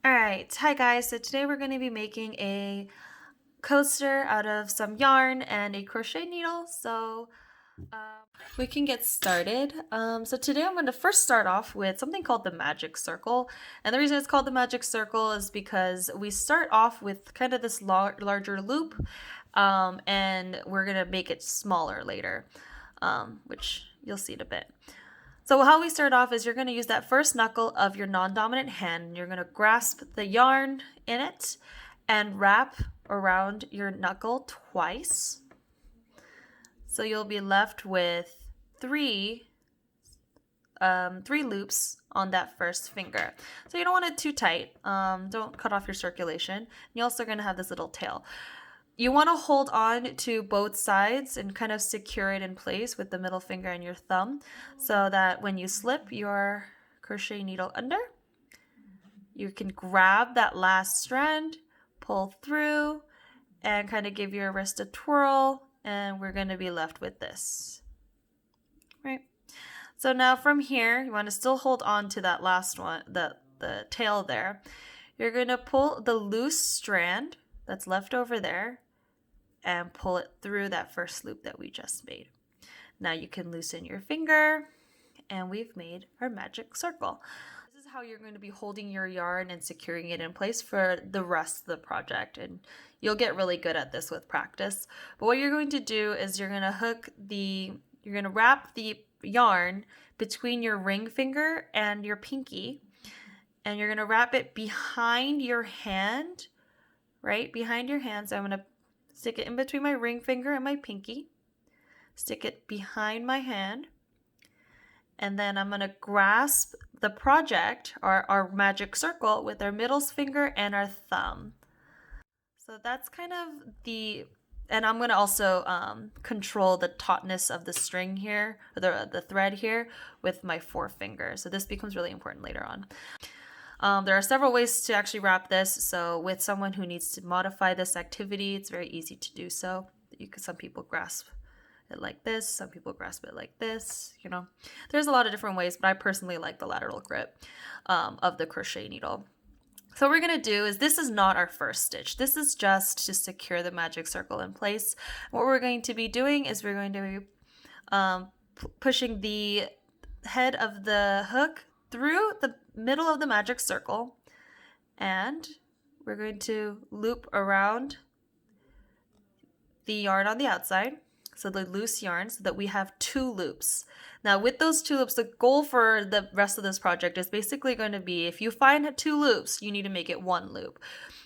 Alright, hi guys, so today we're going to be making a coaster out of some yarn and a crochet needle, so we can get started. So today I'm going to first start off with something called the magic circle, and the reason it's called the magic circle is because we start off with kind of this larger loop, and we're going to make it smaller later, which you'll see in a bit. So how we start off is you're going to use that first knuckle of your non-dominant hand, and you're going to grasp the yarn in it and wrap around your knuckle twice. So you'll be left with three loops on that first finger. So you don't want it too tight. Don't cut off your circulation. You're also going to have this little tail. You want to hold on to both sides and kind of secure it in place with the middle finger and your thumb so that when you slip your crochet needle under, you can grab that last strand, pull through, and kind of give your wrist a twirl, and we're going to be left with this. Right? So now from here, you want to still hold on to that last one, the tail there. You're going to pull the loose strand that's left over there and pull it through that first loop that we just made. Now you can loosen your finger, and we've made our magic circle. This is how you're going to be holding your yarn and securing it in place for the rest of the project, and you'll get really good at this with practice. But what you're going to do is you're going to wrap the yarn between your ring finger and your pinky, and you're going to wrap it behind your hand, right behind your hand. So I'm going to stick it in between my ring finger and my pinky, stick it behind my hand, and then I'm going to grasp the project, our magic circle, with our middle finger and our thumb. So that's kind of and I'm going to also control the tautness of the string here, the thread here, with my forefinger. So this becomes really important later on. There are several ways to actually wrap this. So with someone who needs to modify this activity, it's very easy to do so. Some people grasp it like this, some people grasp it like this, There's a lot of different ways, but I personally like the lateral grip of the crochet needle. So what we're going to do is, this is not our first stitch. This is just to secure the magic circle in place. What we're going to be doing is we're going to be pushing the head of the hook through the middle of the magic circle, and we're going to loop around the yarn on the outside, so the loose yarn, so that we have 2 loops. Now with those 2 loops, the goal for the rest of this project is basically going to be, if you find 2 loops, you need to make it 1 loop.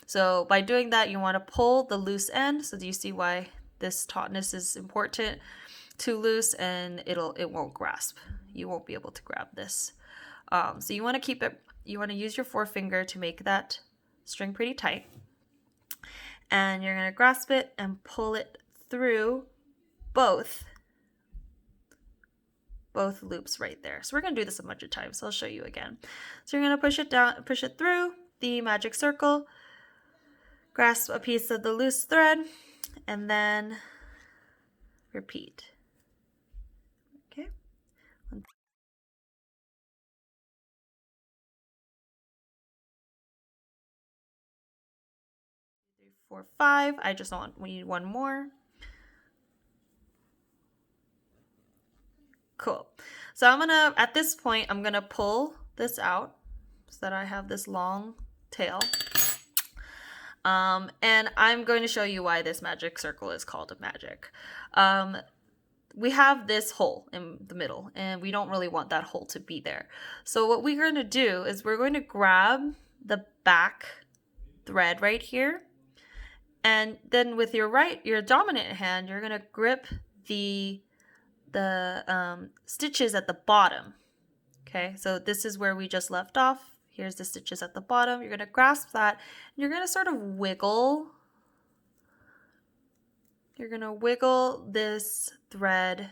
So by doing that, you want to pull the loose end. So do you see why this tautness is important? Too loose and it won't grasp. You won't be able to grab this. So you want to use your forefinger to make that string pretty tight. And you're going to grasp it and pull it through both loops right there. So we're going to do this a bunch of times, so I'll show you again. So you're going to push it through the magic circle, grasp a piece of the loose thread, and then repeat. Okay. 4, 5. We need 1 more. Cool. So at this point, I'm gonna pull this out so that I have this long tail. And I'm going to show you why this magic circle is called a magic. We have this hole in the middle, and we don't really want that hole to be there. So what we're going to do is we're going to grab the back thread right here, and then with your dominant hand, you're going to grip the stitches at the bottom. Okay, so this is where we just left off. Here's the stitches at the bottom. You're going to grasp that, and you're going to sort of wiggle. You're going to wiggle this thread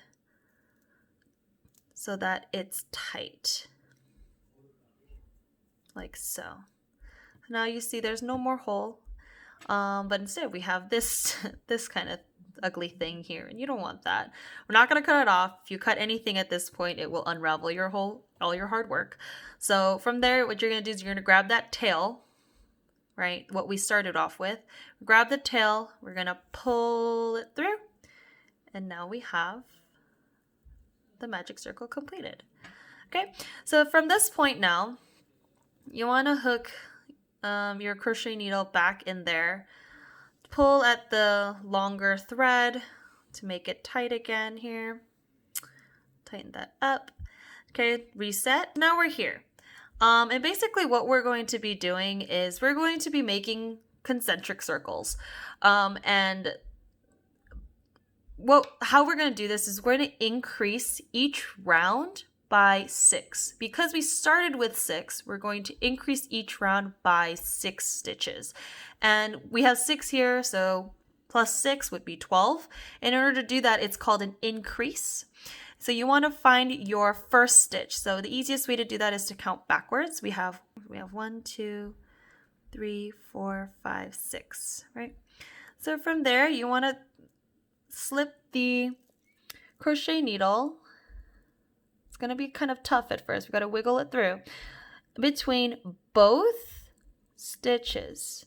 so that it's tight, like so. Now you see there's no more hole, but instead we have this kind of ugly thing here, and you don't want that. We're not going to cut it off. If you cut anything at this point, it will unravel all your hard work. So from there, what you're going to do is you're going to grab that tail right? What we started off with. Grab the tail, we're gonna pull it through, and now we have the magic circle completed. Okay, so from this point now, you wanna hook your crochet needle back in there. Pull at the longer thread to make it tight again here. Tighten that up. Okay, reset. Now we're here. And basically what we're going to be doing is we're going to be making concentric circles. And how we're going to do this is we're going to increase each round by 6. Because we started with 6, we're going to increase each round by 6 stitches. And we have 6 here, so plus 6 would be 12. In order to do that, it's called an increase. So you want to find your first stitch. So the easiest way to do that is to count backwards. We have 1, 2, 3, 4, 5, 6, right? So from there, you want to slip the crochet needle. It's going to be kind of tough at first. We've got to wiggle it through between both stitches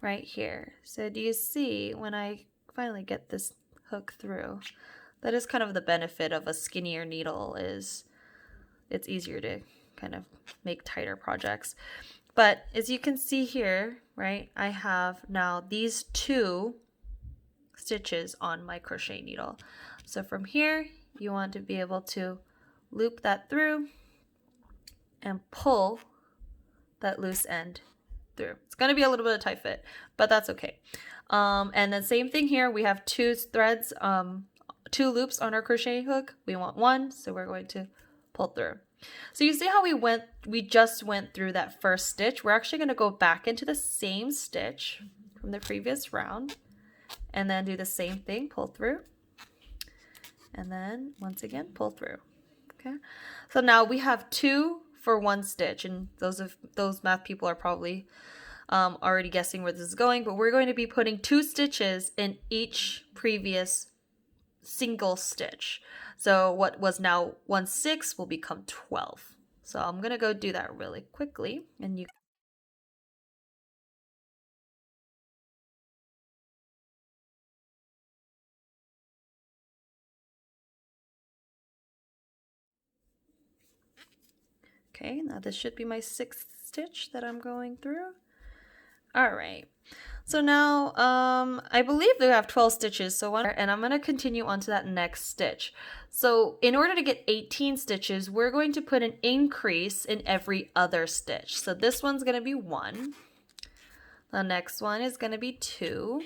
right here. So do you see when I finally get this hook through? That is kind of the benefit of a skinnier needle, is it's easier to kind of make tighter projects. But as you can see here, right, I have now these 2 stitches on my crochet needle. So from here, you want to be able to loop that through and pull that loose end through. It's going to be a little bit of tight fit, but that's okay. And then same thing here, we have 2 threads, 2 loops on our crochet hook. We want 1, so we're going to pull through. So you see how we just went through that first stitch. We're actually going to go back into the same stitch from the previous round and then do the same thing, pull through, and then once again pull through. Okay, so now we have 2 for 1 stitch, and those math people are probably already guessing where this is going, but we're going to be putting 2 stitches in each previous single stitch. So what was now 1 6 will become 12. So I'm gonna go do that really quickly, and you okay, now this should be my 6th stitch that I'm going through. All right, so now I believe we have 12 stitches, so and I'm going to continue on to that next stitch. So in order to get 18 stitches, we're going to put an increase in every other stitch. So this one's going to be 1. The next one is going to be 2.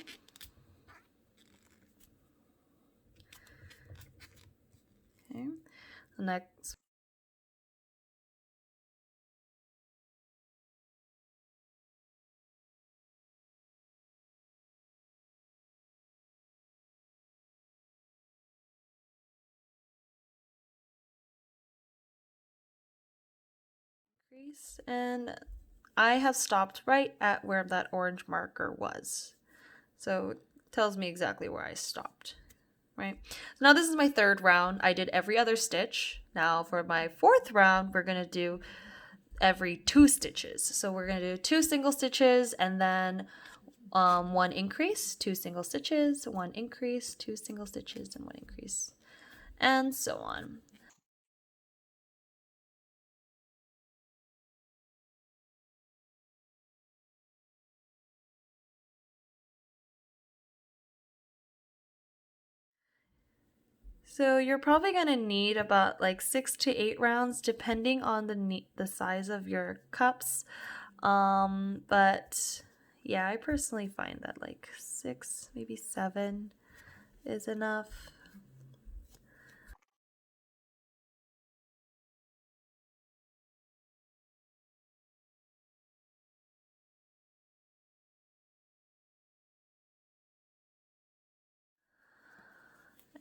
Okay. The next increase, and I have stopped right at where that orange marker was. So it tells me exactly where I stopped, right? So now this is my 3rd round. I did every other stitch. Now for my 4th round, we're going to do every 2 stitches. So we're going to do 2 single stitches and then 1 increase, 2 single stitches, 1 increase, 2 single stitches, and 1 increase, and so on. So you're probably going to need about like 6 to 8 rounds depending on the size of your cups. But yeah, I personally find that like 6, maybe 7 is enough.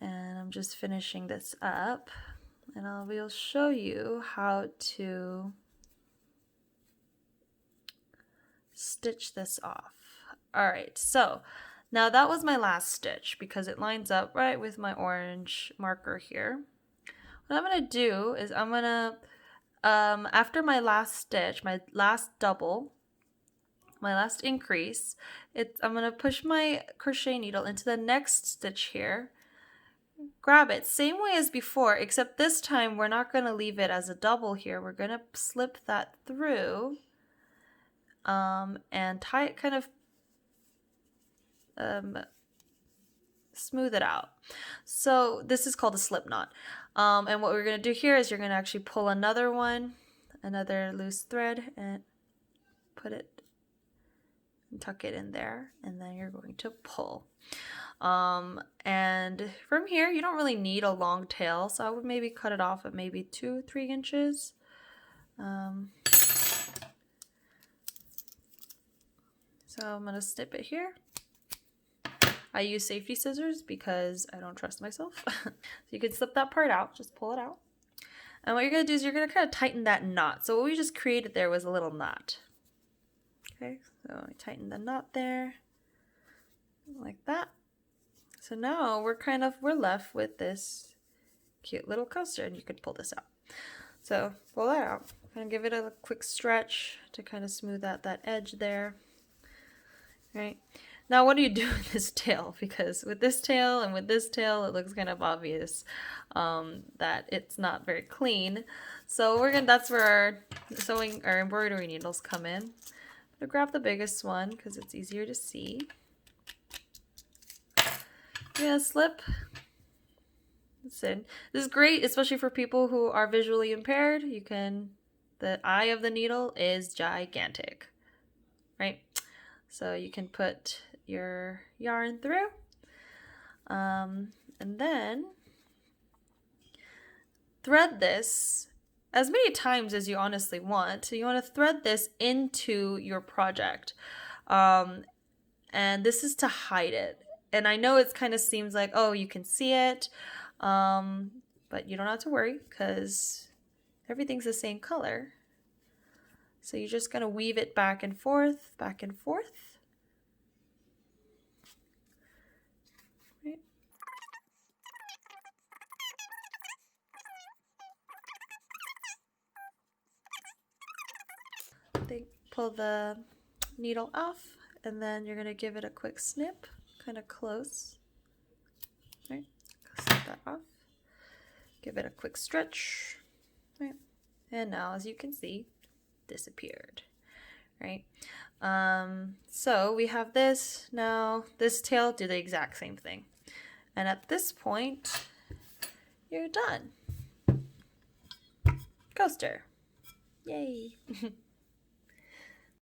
And I'm just finishing this up, and I will show you how to stitch this off. All right, so now that was my last stitch because it lines up right with my orange marker here. What I'm gonna do is I'm gonna, after my last stitch, my last double, my last increase. I'm going to push my crochet needle into the next stitch here. Grab it, same way as before, except this time we're not going to leave it as a double here. We're going to slip that through and tie it, kind of smooth it out. So this is called a slip knot. And what we're going to do here is you're going to actually pull another loose thread, and put it and tuck it in there, and then you're going to pull. And from here you don't really need a long tail, so I would maybe cut it off at maybe 2-3 inches. So I'm going to snip it here. I use safety scissors because I don't trust myself. So you can slip that part out, just pull it out. And what you're going to do is you're going to kind of tighten that knot. So what we just created there was a little knot. Okay, so I tighten the knot there, like that. So now we're left with this cute little coaster, and you could pull this out. So pull that out, and give it a quick stretch to kind of smooth out that edge there. Right. Now what do you do with this tail? Because with this tail and with this tail, it looks kind of obvious that it's not very clean. So that's where our embroidery needles come in. I'm gonna grab the biggest one because it's easier to see. Yeah, slip this in. This is great, especially for people who are visually impaired. The eye of the needle is gigantic, right? So you can put your yarn through, and then thread this as many times as you honestly want. So you want to thread this into your project, and this is to hide it. And I know it kind of seems like, oh, you can see it, but you don't have to worry because everything's the same color. So you're just going to weave it back and forth, back and forth. Right. Pull the needle off, and then you're going to give it a quick snip, kind of close. Right. Snip that off. Give it a quick stretch. Right. And now, as you can see, disappeared. Right. So we have this. Now this tail, do the exact same thing. And at this point, you're done. Coaster. Yay.